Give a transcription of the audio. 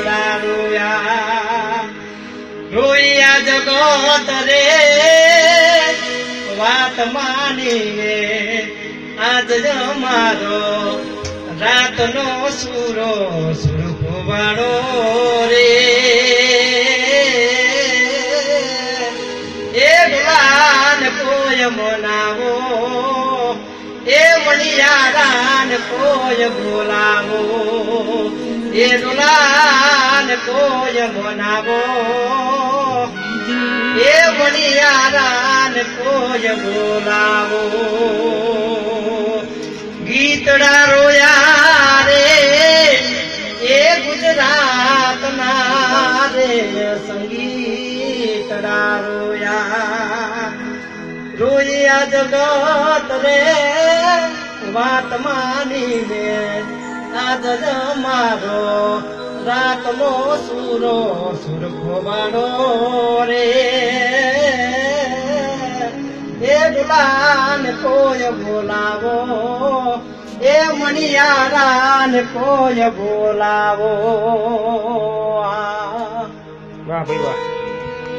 ગીતડા રોયા રોયા જગત રે વાત માની આજ મારો રાતનો સુરો સુરખવાળો રે એ ગુલાન કોઈ મનાવો એ મણિયારાન કોઈ બોલાવો એ ગુલાન કોઈ મનાવો એ મણિયારાન કોઈ બોલાવો ગીતડા રોયા રે એ ગુજરાતના રે સંગીતડા રોયા રોયા જગત રે વાત માની રે આજ મારો રાતનો સુરો સુરખવાળો રે એ ગુલાન કોઈ બોલાવો એ મણિયારાન કોઈ બોલાવો. વાહ ભાઈ વાહ.